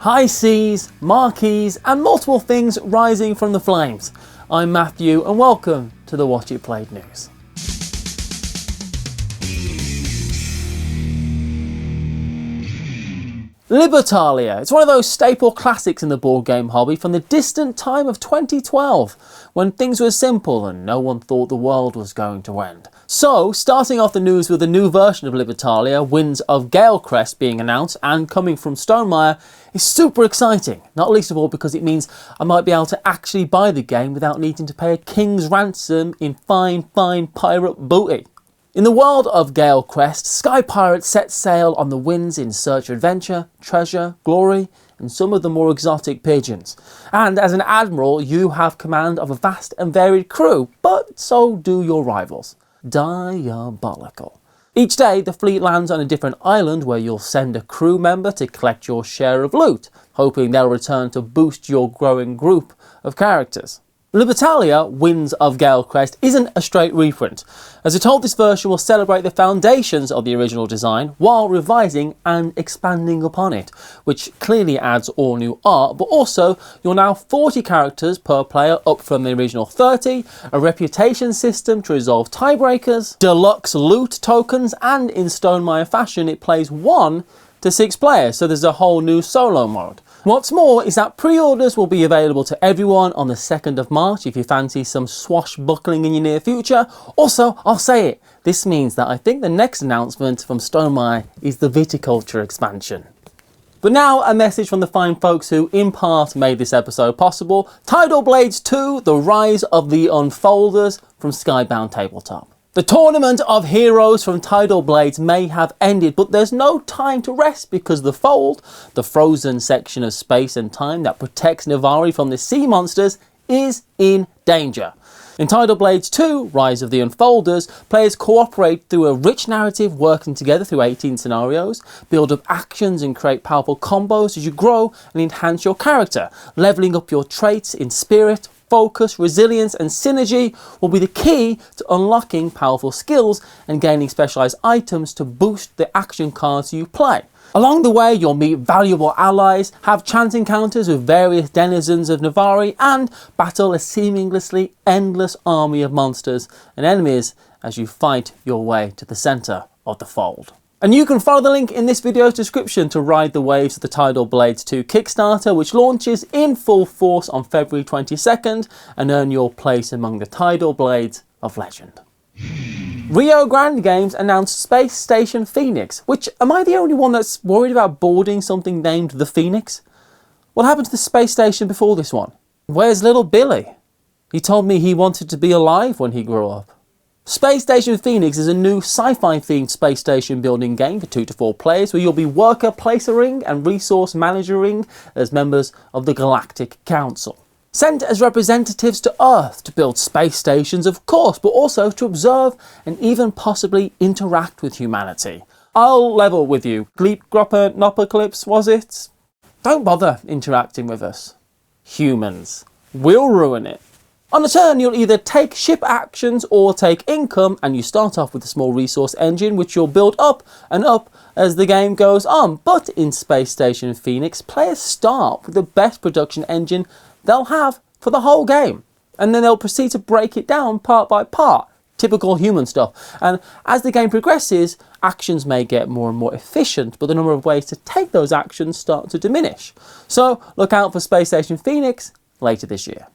High seas, marquees and multiple things rising from the flames. I'm Matthew and welcome to the Watch It Played news. Libertalia. It's one of those staple classics in the board game hobby from the distant time of 2012, when things were simple and no one thought the world was going to end. So, starting off the news with a new version of Libertalia, Winds of Galecrest being announced and coming from Stonemaier, is super exciting, not least of all because it means I might be able to actually buy the game without needing to pay a king's ransom in fine pirate booty. In the world of Galecrest, sky pirates set sail on the winds in search of adventure, treasure, glory, and some of the more exotic pigeons. And as an admiral, you have command of a vast and varied crew, but so do your rivals. Diabolical. Each day, the fleet lands on a different island where you'll send a crew member to collect your share of loot, hoping they'll return to boost your growing group of characters. Libertalia, Winds of Galecrest, isn't a straight reprint, as we're told this version will celebrate the foundations of the original design while revising and expanding upon it, which clearly adds all new art, but also you're now 40 characters per player up from the original 30, a reputation system to resolve tiebreakers, deluxe loot tokens, and in Stonemaier fashion it plays 1 to 6 players, so there's a whole new solo mode. What's more is that pre-orders will be available to everyone on the 2nd of March if you fancy some swashbuckling in your near future. Also, I'll say it, this means that I think the next announcement from Stonemaier is the viticulture expansion. But now a message from the fine folks who in part made this episode possible. Tidal Blades 2, The Rise of the Unfolders from Skybound Tabletop. The Tournament of Heroes from Tidal Blades may have ended, but there's no time to rest because the Fold, the frozen section of space and time that protects Navari from the sea monsters, is in danger. In Tidal Blades 2, Rise of the Unfolders, players cooperate through a rich narrative working together through 18 scenarios, build up actions and create powerful combos as you grow and enhance your character. Leveling up your traits in spirit, focus, resilience and synergy will be the key to unlocking powerful skills and gaining specialised items to boost the action cards you play. Along the way you'll meet valuable allies, have chance encounters with various denizens of Navari and battle a seemingly endless army of monsters and enemies as you fight your way to the centre of the Fold. And you can follow the link in this video's description to ride the waves of the Tidal Blades 2 Kickstarter, which launches in full force on February 22nd, and earn your place among the Tidal Blades of legend. Rio Grande Games announced Space Station Phoenix, which, am I the only one that's worried about boarding something named the Phoenix? What happened to the space station before this one? Where's little Billy? He told me he wanted to be alive when he grew up. Space Station Phoenix is a new sci-fi themed space station building game for 2 to 4 players where you'll be worker placering and resource managering as members of the Galactic Council. Sent as representatives to Earth to build space stations, of course, but also to observe and even possibly interact with humanity. I'll level with you. Gleep Gropper Nopperclips, was it? Don't bother interacting with us. Humans. We'll ruin it. On a turn, you'll either take ship actions or take income, and you start off with a small resource engine which you'll build up and up as the game goes on. But in Space Station Phoenix, players start with the best production engine they'll have for the whole game, and then they'll proceed to break it down part by part. Typical human stuff. And as the game progresses, actions may get more and more efficient, but the number of ways to take those actions start to diminish. So look out for Space Station Phoenix later this year.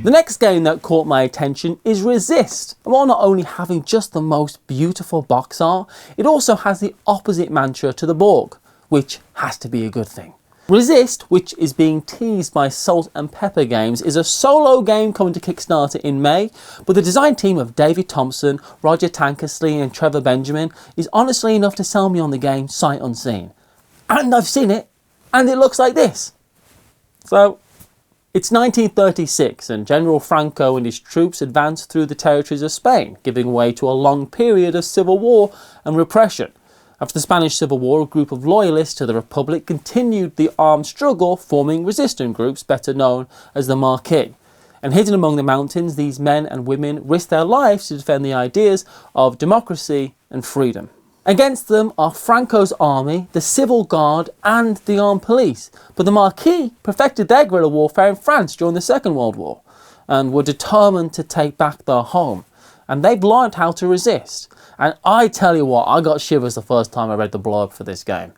The next game that caught my attention is Resist, and while not only having just the most beautiful box art, it also has the opposite mantra to the Borg, which has to be a good thing. Resist, which is being teased by Salt and Pepper Games, is a solo game coming to Kickstarter in May, but the design team of David Thompson, Roger Tankersley and Trevor Benjamin is honestly enough to sell me on the game sight unseen. And I've seen it, and it looks like this. So, it's 1936 and General Franco and his troops advanced through the territories of Spain, giving way to a long period of civil war and repression. After the Spanish Civil War, a group of loyalists to the Republic continued the armed struggle, forming resistance groups better known as the Marquis. And hidden among the mountains, these men and women risked their lives to defend the ideas of democracy and freedom. Against them are Franco's army, the civil guard and the armed police. But the Marquis perfected their guerrilla warfare in France during the Second World War and were determined to take back their home. And they've learned how to resist. And I tell you what, I got shivers the first time I read the blurb for this game.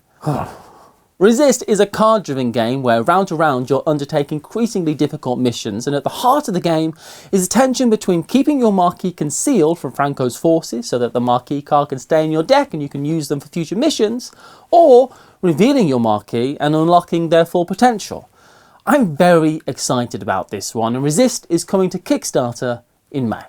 Resist is a card-driven game where round to round you're undertaking increasingly difficult missions, and at the heart of the game is the tension between keeping your Marquis concealed from Franco's forces so that the Marquis card can stay in your deck and you can use them for future missions, or revealing your Marquis and unlocking their full potential. I'm very excited about this one, and Resist is coming to Kickstarter in May.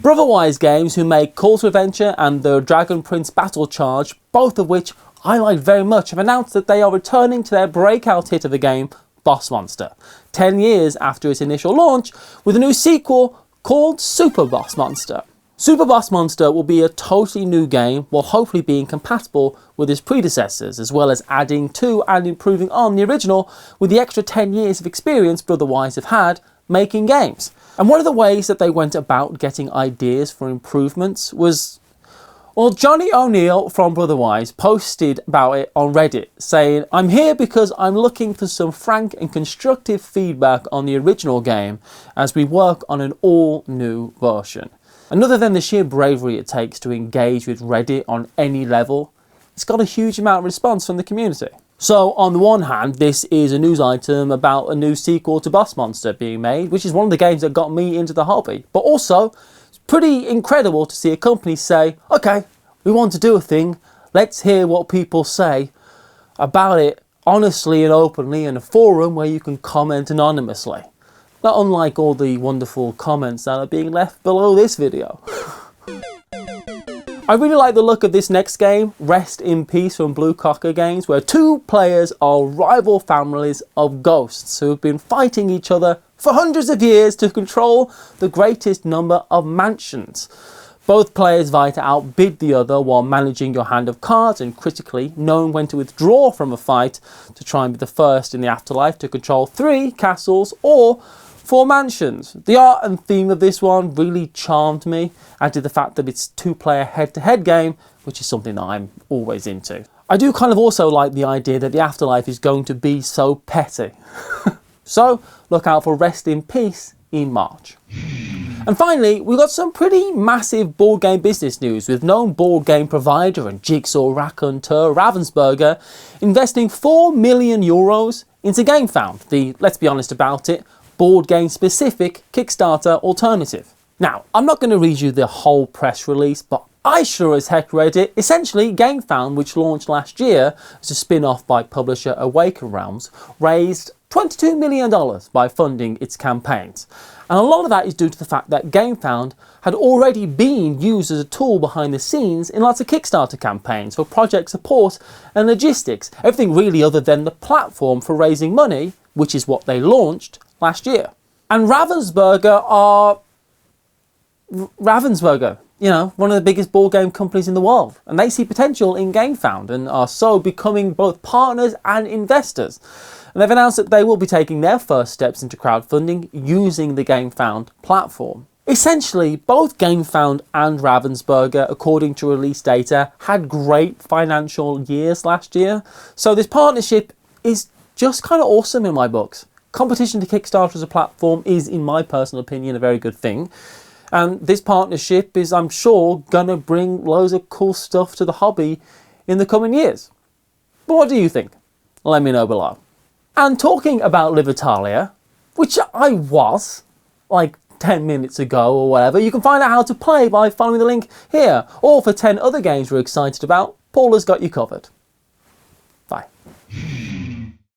Brotherwise Games, who make Call to Adventure and the Dragon Prince Battle Charge, both of which I like very much, have announced that they are returning to their breakout hit of the game, Boss Monster, 10 years after its initial launch, with a new sequel called Super Boss Monster. Super Boss Monster will be a totally new game, while hopefully being compatible with its predecessors, as well as adding to and improving on the original with the extra 10 years of experience Brotherwise have had making games. And one of the ways that they went about getting ideas for improvements was, well, Johnny O'Neill from Brotherwise posted about it on Reddit, saying, "I'm here because I'm looking for some frank and constructive feedback on the original game as we work on an all-new version." And other than the sheer bravery it takes to engage with Reddit on any level, it's got a huge amount of response from the community. So on the one hand, this is a news item about a new sequel to Boss Monster being made, which is one of the games that got me into the hobby. But also, it's pretty incredible to see a company say, okay, we want to do a thing, let's hear what people say about it honestly and openly in a forum where you can comment anonymously. Not unlike all the wonderful comments that are being left below this video. I really like the look of this next game, Rest in Peace from Blue Cocker Games, where two players are rival families of ghosts who have been fighting each other for hundreds of years to control the greatest number of mansions. Both players vie to outbid the other while managing your hand of cards and critically knowing when to withdraw from a fight to try and be the first in the afterlife to control 3 castles or 4 mansions. The art and theme of this one really charmed me, and to the fact that it's 2-player head-to-head game, which is something that I'm always into. I do kind of also like the idea that the afterlife is going to be so petty. So look out for Rest in Peace in March. And finally, we've got some pretty massive board game business news, with known board game provider and jigsaw raconteur Ravensburger investing €4 million into GameFound, the, let's be honest about it, board game specific Kickstarter alternative. Now, I'm not going to read you the whole press release, but I sure as heck read it. Essentially, GameFound, which launched last year as a spin-off by publisher Awaken Realms, raised $22 million by funding its campaigns. And a lot of that is due to the fact that GameFound had already been used as a tool behind the scenes in lots of Kickstarter campaigns for project support and logistics, everything really other than the platform for raising money, which is what they launched last year. And Ravensburger, you know, one of the biggest board game companies in the world, and they see potential in GameFound and are so becoming both partners and investors. And they've announced that they will be taking their first steps into crowdfunding using the GameFound platform. Essentially, both GameFound and Ravensburger, according to release data, had great financial years last year. So this partnership is just kind of awesome in my books. Competition to Kickstarter as a platform is, in my personal opinion, a very good thing. And this partnership is, I'm sure, gonna bring loads of cool stuff to the hobby in the coming years. But what do you think? Let me know below. And talking about Libertalia, which I was, like 10 minutes ago or whatever, you can find out how to play by following the link here. Or for 10 other games we're excited about, Paul has got you covered. Bye.